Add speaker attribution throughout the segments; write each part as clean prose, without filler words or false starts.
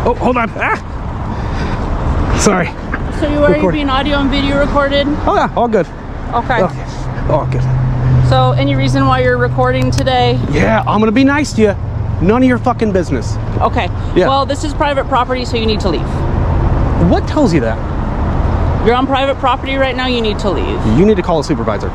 Speaker 1: Oh, hold on. Ah. Sorry.
Speaker 2: So you are being audio and video recorded?
Speaker 1: Oh yeah, all good.
Speaker 2: Okay.
Speaker 1: Oh, good.
Speaker 2: So any reason why you're recording today?
Speaker 1: Yeah, I'm gonna be nice to you. None of your fucking business.
Speaker 2: Okay.
Speaker 1: Yeah.
Speaker 2: Well, this is private property, so you need to leave.
Speaker 1: What tells you that?
Speaker 2: You're on private property right now, you need to leave.
Speaker 1: You need to call a supervisor.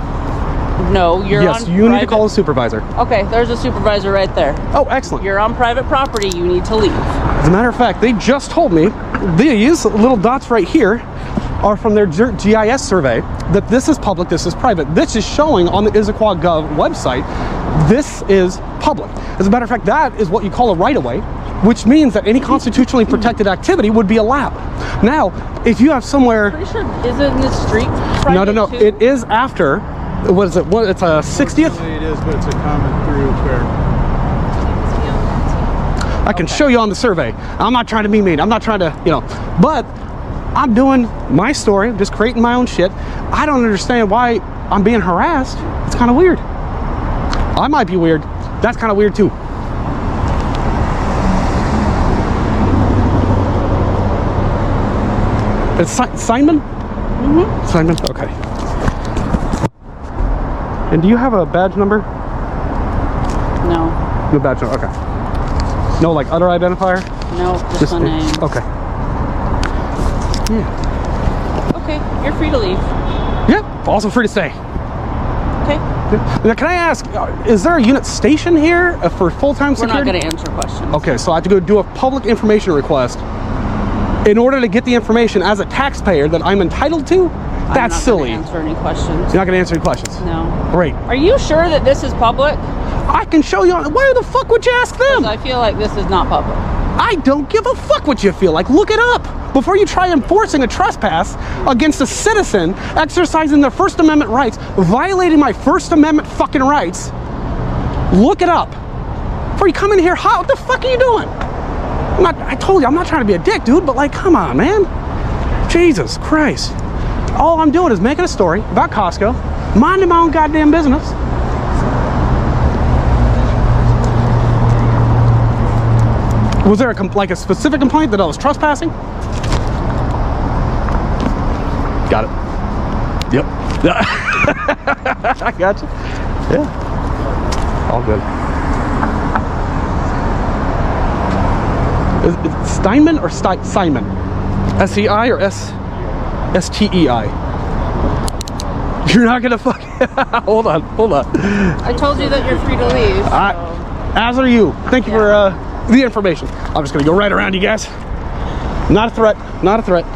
Speaker 2: No, you're on
Speaker 1: Yes, you need to call a supervisor.
Speaker 2: Okay, there's a supervisor right there.
Speaker 1: Oh, excellent.
Speaker 2: You're on private property, you need to leave.
Speaker 1: As a matter of fact, they just told me these little dots right here are from their GIS survey that this is public, this is private. This is showing on the Issaquah Gov website. This is public. As a matter of fact, that is what you call a right-of-way, which means that any constitutionally protected activity would be allowed. Now, if you have somewhere...
Speaker 2: Pretty sure, isn't this street private
Speaker 1: No.
Speaker 2: too?
Speaker 1: It is after, what is it? What, it's a 60th?
Speaker 3: It is, but it's a common thoroughfare.
Speaker 1: I can show you on the survey. I'm not trying to be mean. I'm not trying to, but I'm doing my story. I'm just creating my own shit. I don't understand why I'm being harassed. It's kind of weird. I might be weird. That's kind of weird too. It's Simon?
Speaker 2: Mm-hmm.
Speaker 1: Simon, okay. And do you have a badge number?
Speaker 2: No.
Speaker 1: No badge number, okay. No, like other identifier?
Speaker 2: No, just the name.
Speaker 1: Okay. Yeah.
Speaker 2: Okay, you're free to leave.
Speaker 1: Yep, also free to stay.
Speaker 2: Okay.
Speaker 1: Now, can I ask, is there a unit station here for full-time security?
Speaker 2: We're not going to answer questions.
Speaker 1: Okay, so I have to go do a public information request in order to get the information as a taxpayer that I'm entitled to? That's silly.
Speaker 2: I'm not going to answer any questions.
Speaker 1: You're not going to answer any questions?
Speaker 2: No.
Speaker 1: Great.
Speaker 2: Are you sure that this is public?
Speaker 1: I can show you. Why the fuck would you ask them?
Speaker 2: I feel like this is not public.
Speaker 1: I don't give a fuck what you feel like. Look it up before you try enforcing a trespass against a citizen exercising their First Amendment rights, violating my First Amendment fucking rights. Look it up before you come in here. What the fuck are you doing? I told you I'm not trying to be a dick, dude, but like, come on, man. Jesus Christ. All I'm doing is making a story about Costco, minding my own goddamn business. Was there a specific complaint that I was trespassing? Got it. Yep. I got you. Yeah. All good. Is it Steinman or Simon? S-E-I or S-T-E-I? You're not gonna fuck. Hold on.
Speaker 2: I told you that you're free to leave.
Speaker 1: As are you. Thank you for the information. I'm just gonna go right around you guys. Not a threat. Not a threat.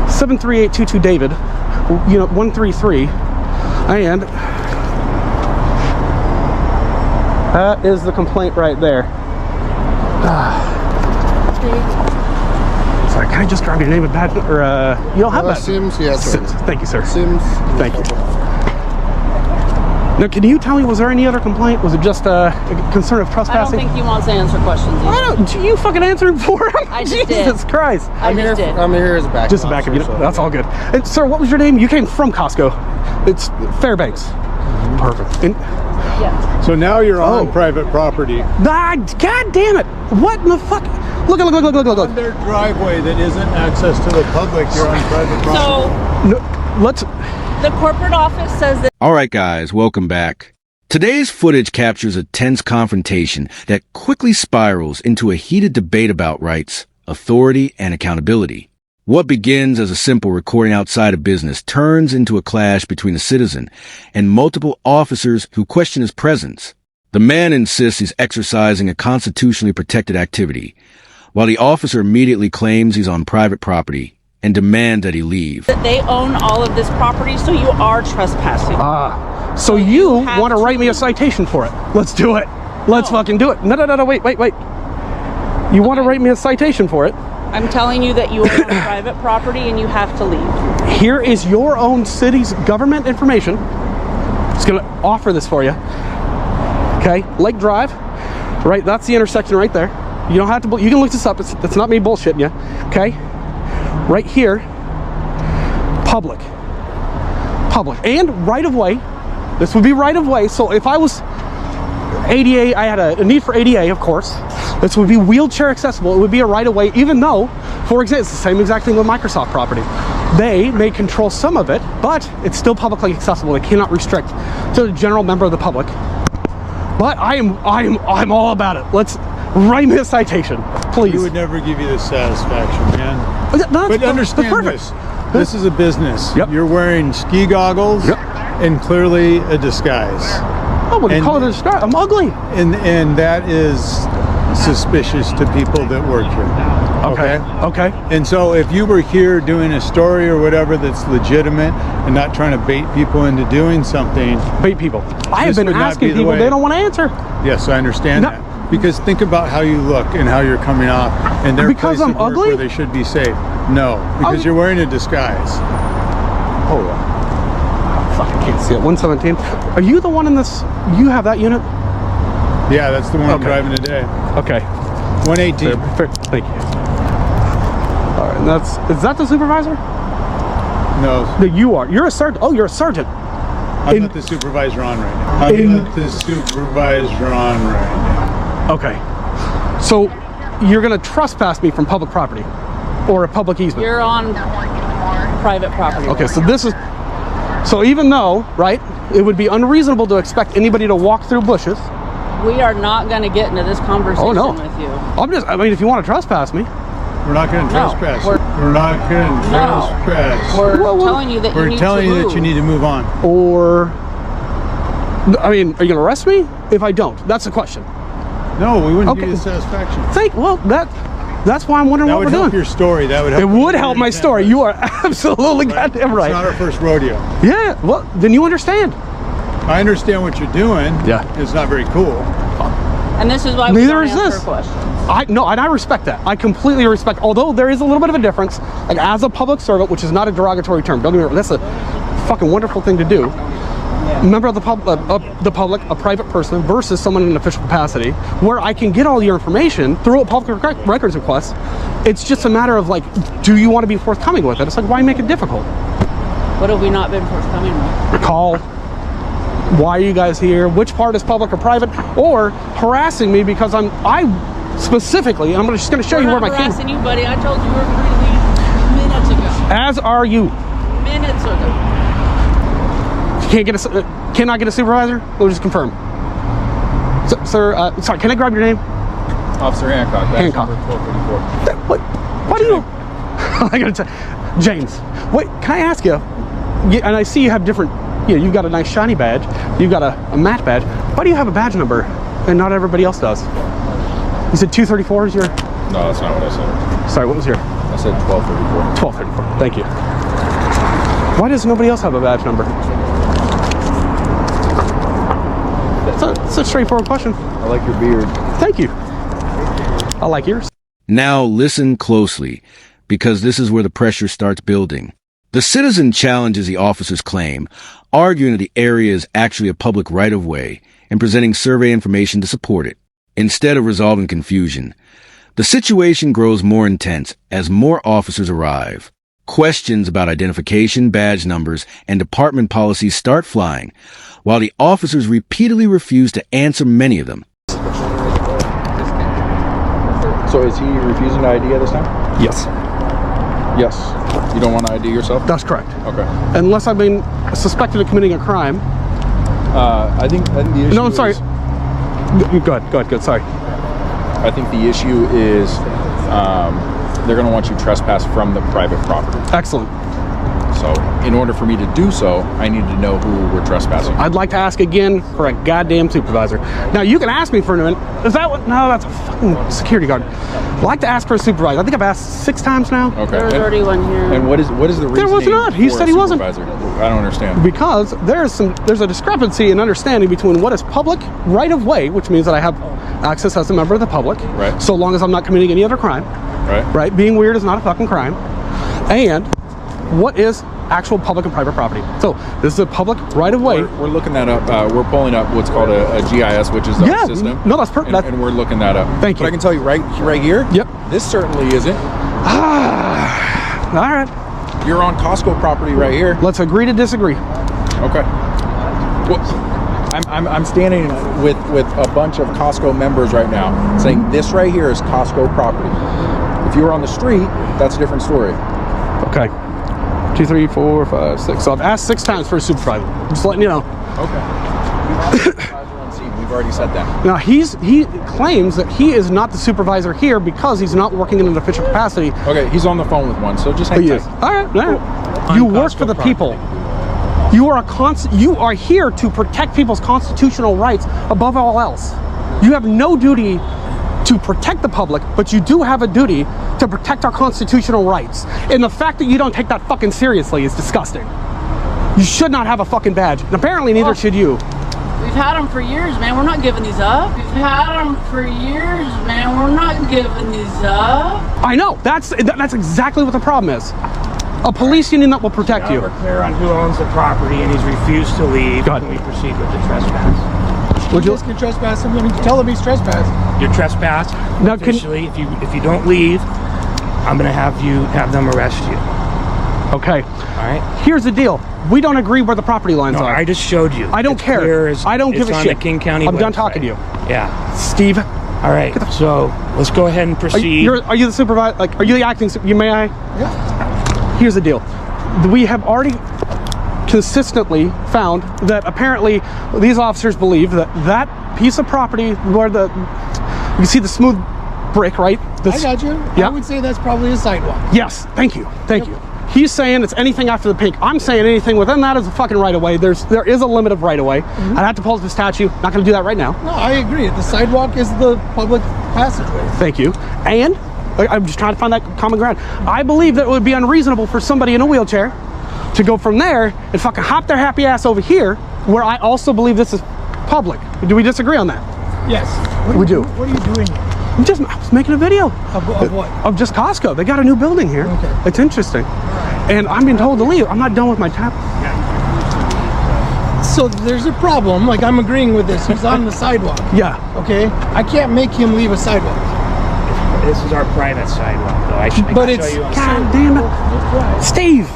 Speaker 1: 73822 David. 133. And that is the complaint right there. Sorry, can I just grab your name and badge? Or you don't have that?
Speaker 3: Sims, yeah.
Speaker 1: Sims. Thank you, sir.
Speaker 3: Sims.
Speaker 1: Thank you. Now, can you tell me, was there any other complaint? Was it just a concern of trespassing?
Speaker 2: I don't think he wants to answer questions either.
Speaker 1: Why don't you fucking answer for him?
Speaker 2: I just
Speaker 1: Jesus
Speaker 2: did.
Speaker 1: Christ.
Speaker 3: I'm here as a backup.
Speaker 1: Just a backup unit.
Speaker 3: So,
Speaker 1: That's all good. And, sir, what was your name? You came from Costco. It's Fairbanks. Perfect. And,
Speaker 2: Yeah.
Speaker 3: So now you're on private property.
Speaker 1: God damn it. What in the fuck? Look.
Speaker 3: On their driveway that isn't access to the public, you're on private property.
Speaker 1: No, let's...
Speaker 2: The corporate office says that...
Speaker 4: All right, guys, welcome back. Today's footage captures a tense confrontation that quickly spirals into a heated debate about rights, authority, and accountability. What begins as a simple recording outside of business turns into a clash between a citizen and multiple officers who question his presence. The man insists he's exercising a constitutionally protected activity, while the officer immediately claims he's on private property and demand that he leave.
Speaker 2: That they own all of this property, so you are trespassing.
Speaker 1: So you want to write me a citation for it? Let's do it. Let's fucking do it. No, wait. You want to write me a citation for it?
Speaker 2: I'm telling you that you are on private property and you have to leave.
Speaker 1: Here is your own city's government information. It's going to offer this for you. Okay, Lake Drive, right? That's the intersection right there. You don't have to, you can look this up. It's not me bullshitting you. Okay, right here, public, and right of way. This would be right of way. So if I was ADA, I had a need for ADA, of course. This would be wheelchair accessible. It would be a right of way, even though, for example, it's the same exact thing with Microsoft property. They may control some of it, but it's still publicly accessible. They cannot restrict to the general member of the public. But I'm all about it. Let's write me a citation, please.
Speaker 3: He would never give you the satisfaction, man.
Speaker 1: But
Speaker 3: understand this. This is a business.
Speaker 1: Yep.
Speaker 3: You're wearing ski goggles and clearly a disguise.
Speaker 1: Oh, what do you call it a disguise? I'm ugly.
Speaker 3: And that is suspicious to people that work here.
Speaker 1: Okay.
Speaker 3: And so if you were here doing a story or whatever that's legitimate and not trying to bait people into doing something.
Speaker 1: Bait people. I have been
Speaker 3: would not
Speaker 1: asking
Speaker 3: be the
Speaker 1: people,
Speaker 3: way.
Speaker 1: they don't want to answer.
Speaker 3: Yes, I understand that. Because think about how you look and how you're coming off, and they're
Speaker 1: Because I'm ugly?
Speaker 3: where they should be safe. No, because you're wearing a disguise.
Speaker 1: Hold on. Fuck, I can't see it. 117. Are you the one in this? You have that unit?
Speaker 3: Yeah, that's the one I'm
Speaker 1: Okay.
Speaker 3: driving today.
Speaker 1: Okay.
Speaker 3: 118.
Speaker 1: Fair. Thank you. All right, and is that the supervisor?
Speaker 3: No,
Speaker 1: No, you are. You're a sergeant. Oh, you're a sergeant.
Speaker 3: I'm not the supervisor on right now. I'm not the supervisor on right now.
Speaker 1: Okay. So you're going to trespass me from public property or a public easement?
Speaker 2: You're on private property.
Speaker 1: Okay, so this is, so even though, right, it would be unreasonable to expect anybody to walk through bushes.
Speaker 2: We are not going to get into this conversation with you.
Speaker 1: I mean, if you want to trespass me.
Speaker 3: We're not going to
Speaker 2: No,
Speaker 3: trespass.
Speaker 2: we're-
Speaker 3: We're not going to trespass.
Speaker 2: We're
Speaker 1: Well,
Speaker 2: telling you that you
Speaker 3: We're
Speaker 2: need
Speaker 3: telling
Speaker 2: to
Speaker 3: you
Speaker 2: move.
Speaker 3: that you need to move on.
Speaker 1: Or, I mean, are you going to arrest me if I don't? That's the question.
Speaker 3: No, we wouldn't
Speaker 1: Okay.
Speaker 3: give you satisfaction.
Speaker 1: That's why I'm wondering
Speaker 3: That
Speaker 1: what
Speaker 3: would
Speaker 1: we're
Speaker 3: help
Speaker 1: doing.
Speaker 3: your story. That would help.
Speaker 1: It would help my story. You are absolutely goddamn right.
Speaker 3: It's not our first rodeo.
Speaker 1: Yeah, well, then you understand.
Speaker 3: I understand what you're doing.
Speaker 1: Yeah.
Speaker 3: It's not very cool.
Speaker 2: And this is why we
Speaker 1: Neither
Speaker 2: don't
Speaker 1: is
Speaker 2: answer
Speaker 1: this.
Speaker 2: questions.
Speaker 1: And I respect that. I completely respect, although there is a little bit of a difference, like as a public servant, which is not a derogatory term, don't get me wrong, that's a fucking wonderful thing to do. Member of the public, a private person, versus someone in an official capacity, where I can get all your information through a public records request. It's just a matter of like, do you want to be forthcoming with it? It's like, why make it difficult?
Speaker 2: What have we not been forthcoming with?
Speaker 1: Call. Why are you guys here? Which part is public or private? Or harassing me because I specifically, I'm just going to show you where my
Speaker 2: We're not
Speaker 1: camera.
Speaker 2: harassing you, buddy. I told you we were free to leave minutes ago.
Speaker 1: As are you.
Speaker 2: Minutes ago.
Speaker 1: Cannot get a supervisor? We'll just confirm. Sir, sorry, can I grab your name?
Speaker 5: Officer Hancock. That's
Speaker 1: Hancock.
Speaker 5: number 1234.
Speaker 1: What? Why do you? I gotta tell James. Wait, can I ask you? And I see you have different. You've got a nice shiny badge. You've got a matte badge. Why do you have a badge number and not everybody else does? You said 234 is your.
Speaker 5: No, that's not what I said.
Speaker 1: Sorry, what was your?
Speaker 5: I said 1234.
Speaker 1: 1234. Thank you. Why does nobody else have a badge number? It's a straightforward question.
Speaker 5: I like your beard.
Speaker 1: Thank you. I like yours.
Speaker 4: Now listen closely, because this is where the pressure starts building. The citizen challenges the officer's claim, arguing that the area is actually a public right-of-way and presenting survey information to support it. Instead of resolving confusion, the situation grows more intense as more officers arrive. Questions about identification, badge numbers, and department policies start flying, while the officers repeatedly refuse to answer many of them.
Speaker 5: So is he refusing to ID at this time?
Speaker 1: Yes,
Speaker 5: Yes. You don't want to ID yourself?
Speaker 1: that's correct.
Speaker 5: Okay.
Speaker 1: Unless I've been suspected of committing a crime.
Speaker 5: I think the issue
Speaker 1: No, I'm sorry.
Speaker 5: is-
Speaker 1: Go ahead. Sorry.
Speaker 5: I think the issue is they're going to want you trespass from the private property.
Speaker 1: Excellent.
Speaker 5: So in order for me to do so, I need to know who we're trespassing.
Speaker 1: I'd like to ask again for a goddamn supervisor. Now, you can ask me for a minute. Is that what? No, that's a fucking security guard. I'd like to ask for a supervisor. I think I've asked 6 times now.
Speaker 5: Okay.
Speaker 2: There was already one here.
Speaker 5: And what is the reason?
Speaker 1: There was not. He said he wasn't.
Speaker 5: I don't understand.
Speaker 1: Because there's a discrepancy in understanding between what is public right of way, which means that I have access as a member of the public,
Speaker 5: Right.
Speaker 1: so long as I'm not committing any other crime,
Speaker 5: Right.
Speaker 1: right? Being weird is not a fucking crime. And what is actual public and private property? So this is a public right of way.
Speaker 5: We're looking that up. We're pulling up what's called a GIS, which is
Speaker 1: Yeah,
Speaker 5: our system.
Speaker 1: no, that's perfect.
Speaker 5: And we're looking that up.
Speaker 1: Thank you.
Speaker 5: But I can tell you right here.
Speaker 1: Yep.
Speaker 5: This certainly isn't.
Speaker 1: All right,
Speaker 5: You're on Costco property right here.
Speaker 1: let's agree to disagree.
Speaker 5: Okay. Well, I'm standing with a bunch of Costco members right now saying this right here is Costco property. If you were on the street, that's a different story.
Speaker 1: Okay. 2, 3, 4, 5, 6. So I've asked 6 times for a supervisor. Just letting you know.
Speaker 5: Okay. You have a supervisor on scene. We've already said that.
Speaker 1: Now he claims that he is not the supervisor here because he's not working in an official capacity.
Speaker 5: Okay, he's on the phone with one, so just hang tight.
Speaker 1: All right. All right. You work for the people. You are here to protect people's constitutional rights above all else. You have no duty to protect the public, but you do have a duty to protect our constitutional rights. And the fact that you don't take that fucking seriously is disgusting. You should not have a fucking badge, and apparently neither should you.
Speaker 6: We've had them for years, man. We're not giving these up. We've had them for years, man. We're not giving these up.
Speaker 1: I know. That's exactly what the problem is. A police union that will protect you.
Speaker 7: We're clear on who owns the property, and he's refused to leave.
Speaker 1: Go ahead.
Speaker 7: Can we proceed with the trespass?
Speaker 1: Would you?
Speaker 8: Can trespass him. I mean, tell him he's trespassed.
Speaker 7: You're trespassed.
Speaker 1: Now,
Speaker 7: Officially, if you don't leave, I'm going to have them arrest you.
Speaker 1: Okay.
Speaker 7: All right.
Speaker 1: Here's the deal. We don't agree where the property lines
Speaker 7: No,
Speaker 1: are.
Speaker 7: I just showed you.
Speaker 1: I don't
Speaker 7: It's
Speaker 1: care.
Speaker 7: clear as-
Speaker 1: I don't give a
Speaker 7: it's on
Speaker 1: shit.
Speaker 7: the King County
Speaker 1: I'm done
Speaker 7: website.
Speaker 1: talking to you.
Speaker 7: Yeah.
Speaker 1: Steve.
Speaker 7: All right. So let's go ahead and proceed.
Speaker 1: Are you the supervisor? Like, are you the acting? May I?
Speaker 8: Yeah.
Speaker 1: Here's the deal. We have already consistently found that apparently these officers believe that that piece of property where you can see the smooth brick, right?
Speaker 8: I got you.
Speaker 1: Yeah.
Speaker 8: I would say that's probably a sidewalk.
Speaker 1: Yes. Thank you. Thank you. He's saying it's anything after the pink. I'm saying anything within that is a fucking right of way. There is a limit of right of way. I'd have to pull up the statute. Not going to do that right now.
Speaker 8: No, I agree. The sidewalk is the public passageway.
Speaker 1: Thank you. And I'm just trying to find that common ground. I believe that it would be unreasonable for somebody in a wheelchair to go from there and fucking hop their happy ass over here, where I also believe this is public. Do we disagree on that?
Speaker 8: Yes.
Speaker 1: We do.
Speaker 8: What are you doing here?
Speaker 1: I was making a video
Speaker 8: Of what?
Speaker 1: of just Costco. They got a new building here.
Speaker 8: Okay.
Speaker 1: It's interesting. And I'm being told to leave. I'm not done with my tap.
Speaker 8: So there's a problem. Like, I'm agreeing with this. He's on the sidewalk.
Speaker 1: Yeah.
Speaker 8: Okay? I can't make him leave a sidewalk.
Speaker 7: This is our private sidewalk, though. I can
Speaker 8: But
Speaker 7: show
Speaker 8: it's-
Speaker 7: you on
Speaker 1: God damn it. Steve.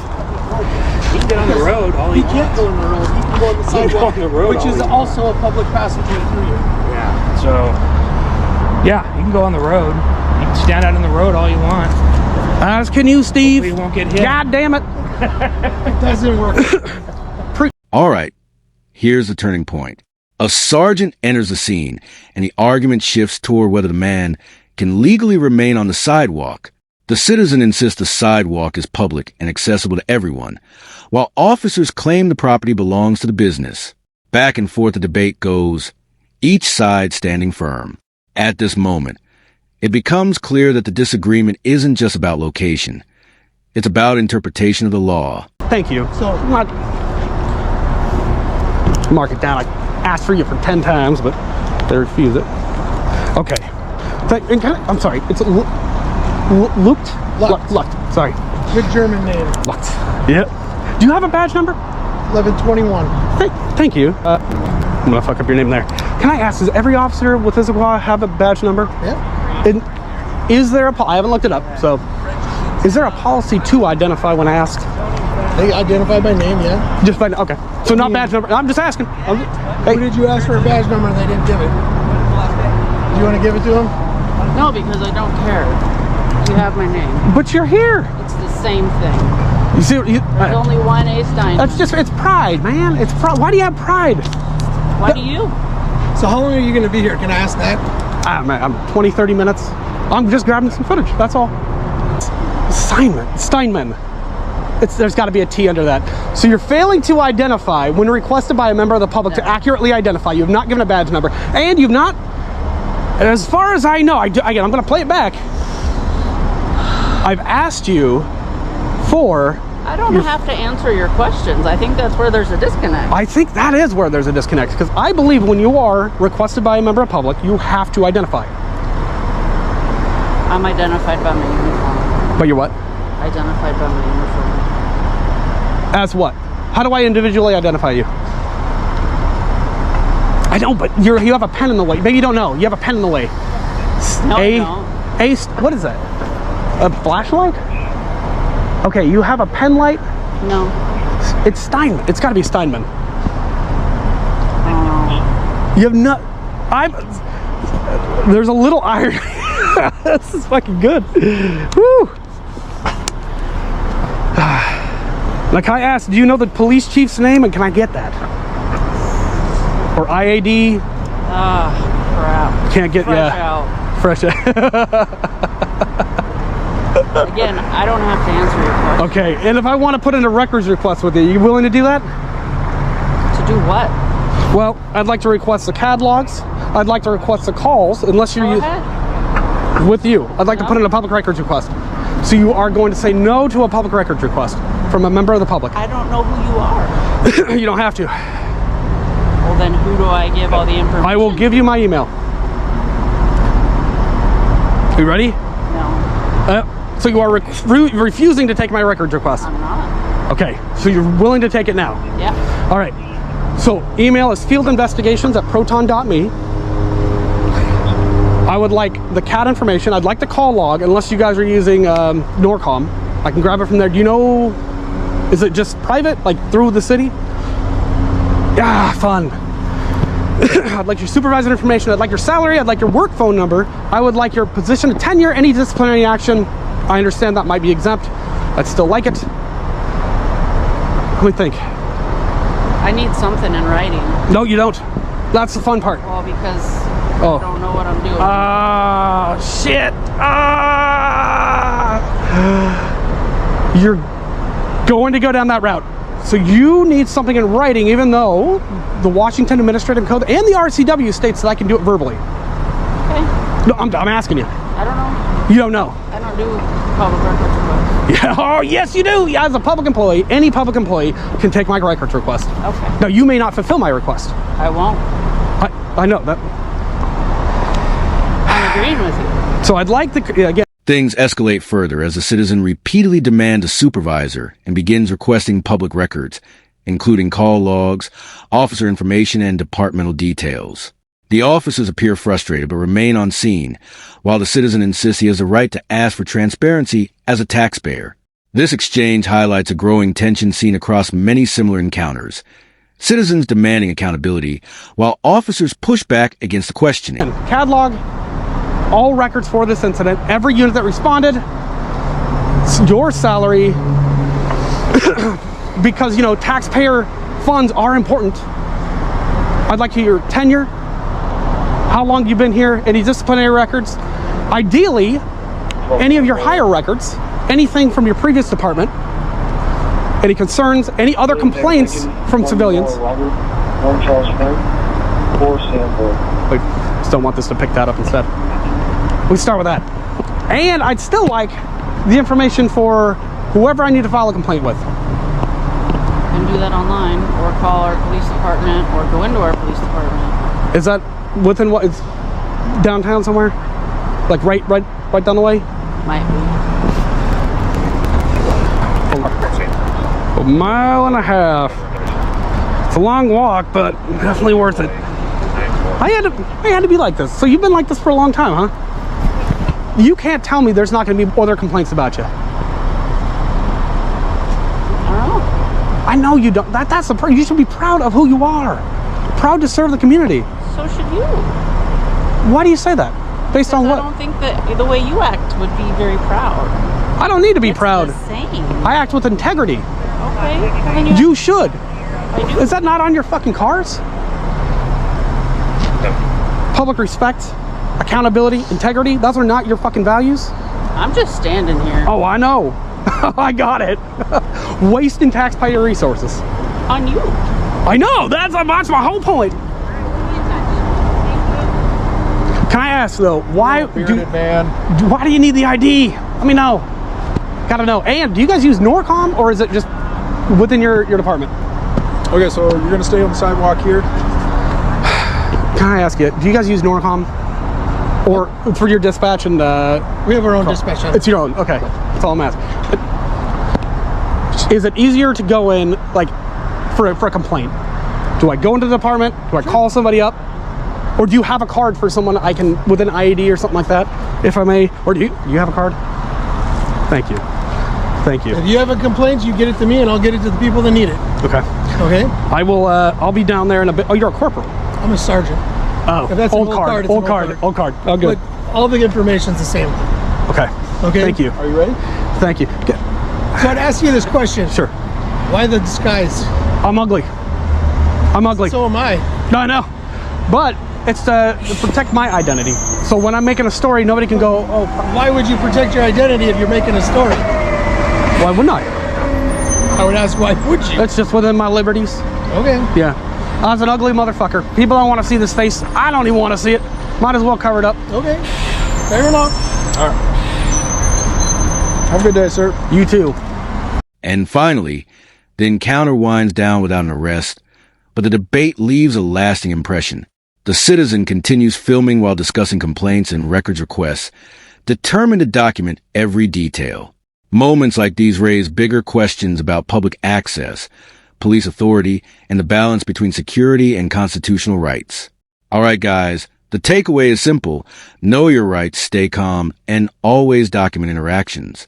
Speaker 7: He can get on the road. All he
Speaker 8: Can't go on the road. He can go on the
Speaker 7: He can go
Speaker 8: sidewalk,
Speaker 7: on the road
Speaker 8: which
Speaker 7: all
Speaker 8: is
Speaker 7: he
Speaker 8: also a public passageway through here.
Speaker 7: Yeah. So, yeah, you can go on the road. You can stand out in the road all you want.
Speaker 1: As can you, Steve.
Speaker 7: Hopefully you won't get hit.
Speaker 1: God damn it.
Speaker 8: It doesn't work.
Speaker 4: All right, here's the turning point. A sergeant enters the scene, and the argument shifts toward whether the man can legally remain on the sidewalk. The citizen insists the sidewalk is public and accessible to everyone, while officers claim the property belongs to the business. Back and forth the debate goes, each side standing firm. At this moment, it becomes clear that the disagreement isn't just about location. It's about interpretation of the law.
Speaker 1: Thank you.
Speaker 8: So-
Speaker 1: I'm not... Mark it down. I asked for you for 10 times, but they refuse it. Okay. I'm sorry. It's Lucht? Lucht. Sorry.
Speaker 8: Good German name.
Speaker 1: Lucht. Yeah. Do you have a badge number?
Speaker 8: 1121.
Speaker 1: Thank you. I'm gonna fuck up your name there. Can I ask, does every officer with Issaquah have a badge number?
Speaker 8: Yeah.
Speaker 1: And is there I haven't looked it up, so is there a policy to identify when asked?
Speaker 8: They identify by name, yeah.
Speaker 1: Just by okay. So not badge number. I'm just asking. Hey,
Speaker 8: Who did you ask for a badge number and they didn't give it? Do you want to give it to them?
Speaker 6: No, because I don't care. You have my name.
Speaker 1: but you're here.
Speaker 6: It's the same thing.
Speaker 1: You see,
Speaker 6: There's only one A Stein.
Speaker 1: it's pride, man. It's pride. Why do you have pride?
Speaker 6: Why do you?
Speaker 8: So how long are you going to be here? Can I ask that?
Speaker 1: I'm 20, 30 minutes. I'm just grabbing some footage. That's all. Steinman. There's got to be a T under that. So you're failing to identify when requested by a member of the public to accurately identify. You have not given a badge number, and you've not. As far as I know, again, I'm going to play it back. I've asked you for.
Speaker 6: I don't have to answer your questions. I think that's where there's a disconnect.
Speaker 1: I think that is where there's a disconnect, because I believe when you are requested by a member of public, you have to identify.
Speaker 6: I'm identified by my uniform.
Speaker 1: But you're what?
Speaker 6: Identified by my uniform.
Speaker 1: As what? How do I individually identify you? I don't, but you have a pen in the way. Maybe you don't know. You have a pen in the way.
Speaker 6: No, I don't.
Speaker 1: What is that? A flashlight? Okay, you have a pen light?
Speaker 6: No.
Speaker 1: It's Steinman. It's got to be Steinman. You have not. There's a little irony. This is fucking good. Woo. Now, can I ask, do you know the police chief's name, and can I get that? Or IAD?
Speaker 6: Ah, crap.
Speaker 1: Can't get,
Speaker 6: Fresh
Speaker 1: yeah.
Speaker 6: out.
Speaker 1: Fresh out.
Speaker 6: Again, I don't have to answer your question.
Speaker 1: Okay, and if I want to put in a records request with you willing to do that?
Speaker 6: To do what?
Speaker 1: Well, I'd like to request the CAD logs. I'd like to request the calls, unless you're
Speaker 6: Go ahead.
Speaker 1: with you. I'd like to put in a public records request. So you are going to say no to a public records request from a member of the public.
Speaker 6: I don't know who you are.
Speaker 1: You don't have to.
Speaker 6: Well, then who do I give all the information?
Speaker 1: I will give you my email. You ready?
Speaker 6: No,
Speaker 1: So you are refusing to take my records request.
Speaker 6: I'm not.
Speaker 1: Okay, so you're willing to take it now.
Speaker 6: Yeah.
Speaker 1: All right. So email is fieldinvestigations@proton.me. I would like the CAD information. I'd like the call log, unless you guys are using Norcom. I can grab it from there. Do you know, is it just private, like through the city? Yeah, fun. I'd like your supervisor information. I'd like your salary. I'd like your work phone number. I would like your position, tenure, any disciplinary action. I understand that might be exempt. I'd still like it. Let me think.
Speaker 6: I need something in writing.
Speaker 1: No, you don't. That's the fun part.
Speaker 6: Well, because
Speaker 1: Oh.
Speaker 6: I don't know what I'm doing.
Speaker 1: Ah, shit. Ah. You're going to go down that route. So you need something in writing, even though the Washington Administrative Code and the RCW states that I can do it verbally.
Speaker 6: Okay.
Speaker 1: No, I'm asking you.
Speaker 6: I don't know.
Speaker 1: You don't know.
Speaker 6: I don't do public records requests.
Speaker 1: Yeah. Oh, yes, you do. As a public employee, any public employee can take my records request.
Speaker 6: Okay.
Speaker 1: Now, you may not fulfill my request.
Speaker 6: I won't.
Speaker 1: I know that.
Speaker 6: I'm agreeing with you.
Speaker 1: So I'd like the, again,
Speaker 4: Things escalate further as the citizen repeatedly demands a supervisor and begins requesting public records, including call logs, officer information, and departmental details. The officers appear frustrated but remain on scene, while the citizen insists he has the right to ask for transparency as a taxpayer. This exchange highlights a growing tension seen across many similar encounters. Citizens demanding accountability, while officers push back against the questioning.
Speaker 1: CAD log, all records for this incident, every unit that responded, your salary, because, you know, taxpayer funds are important. I'd like to hear your tenure, how long you've been here, any disciplinary records, ideally, any of your higher records, anything from your previous department, any concerns, any other complaints from civilians. I still want this to pick that up instead. We start with that. And I'd still like the information for whoever I need to file a complaint with.
Speaker 6: You can do that online, or call our police department, or go into our police department.
Speaker 1: Is that within what, it's downtown somewhere? Like right down the way?
Speaker 6: Might be.
Speaker 1: A mile and a half. It's a long walk, but definitely worth it. I had to be like this. So you've been like this for a long time, huh? You can't tell me there's not going to be other complaints about you.
Speaker 6: I don't know.
Speaker 1: I know you don't. That's the part. You should be proud of who you are. Proud to serve the community.
Speaker 6: So should you.
Speaker 1: Why do you say that? Based on
Speaker 6: I
Speaker 1: what?
Speaker 6: don't think that the way you act would be very proud.
Speaker 1: I don't need to be
Speaker 6: It's
Speaker 1: proud.
Speaker 6: the same.
Speaker 1: I act with integrity.
Speaker 6: Okay. Well, then
Speaker 1: You should.
Speaker 6: I do.
Speaker 1: Is that not on your fucking cars? Public respect, accountability, integrity, those are not your fucking values?
Speaker 6: I'm just standing here.
Speaker 1: Oh, I know. I got it. Wasting taxpayer resources.
Speaker 6: On you.
Speaker 1: I know, that's my whole point. Can I ask though, why
Speaker 5: Bearded man.
Speaker 1: why do you need the ID? Let me know. Gotta know. And do you guys use Norcom, or is it just within your department?
Speaker 5: Okay, so you're gonna stay on the sidewalk here.
Speaker 1: Can I ask you, do you guys use Norcom? Or for your dispatch and
Speaker 8: We have our own dispatch.
Speaker 1: it's your own, okay. That's all I'm asking. Is it easier to go in, like, for a complaint? Do I go into the department? Do I call somebody up? Or do you have a card for someone I can, with an IAD or something like that, if I may? Or do you have a card? Thank you. Thank you.
Speaker 8: If you have a complaint, you get it to me and I'll get it to the people that need it.
Speaker 1: Okay.
Speaker 8: Okay?
Speaker 1: I will, I'll be down there in a bit. Oh, you're a corporal.
Speaker 8: I'm a sergeant.
Speaker 1: Oh,
Speaker 8: If that's an
Speaker 1: old
Speaker 8: old
Speaker 1: card,
Speaker 8: card, it's an
Speaker 1: old
Speaker 8: old
Speaker 1: card,
Speaker 8: card.
Speaker 1: old card. Oh, good.
Speaker 8: But all the information's the same.
Speaker 1: Okay.
Speaker 8: Okay.
Speaker 1: Thank you.
Speaker 5: Are you ready?
Speaker 1: Thank you.
Speaker 8: So I'd ask you this question.
Speaker 1: Sure.
Speaker 8: Why the disguise?
Speaker 1: I'm ugly. I'm ugly.
Speaker 8: So am I.
Speaker 1: No, I know. But it's to protect my identity. So when I'm making a story, nobody can go, oh,
Speaker 8: Why would you protect your identity if you're making a story?
Speaker 1: why wouldn't I?
Speaker 8: I would ask, why would you?
Speaker 1: It's just within my liberties.
Speaker 8: Okay.
Speaker 1: Yeah. I was an ugly motherfucker. People don't want to see this face. I don't even want to see it. Might as well cover it up.
Speaker 8: Okay. Fair enough.
Speaker 5: All right. Have a good day, sir.
Speaker 1: You too.
Speaker 4: And finally, the encounter winds down without an arrest, but the debate leaves a lasting impression. The citizen continues filming while discussing complaints and records requests, determined to document every detail. Moments like these raise bigger questions about public access, police authority, and the balance between security and constitutional rights. All right, guys, the takeaway is simple. Know your rights, stay calm, and always document interactions.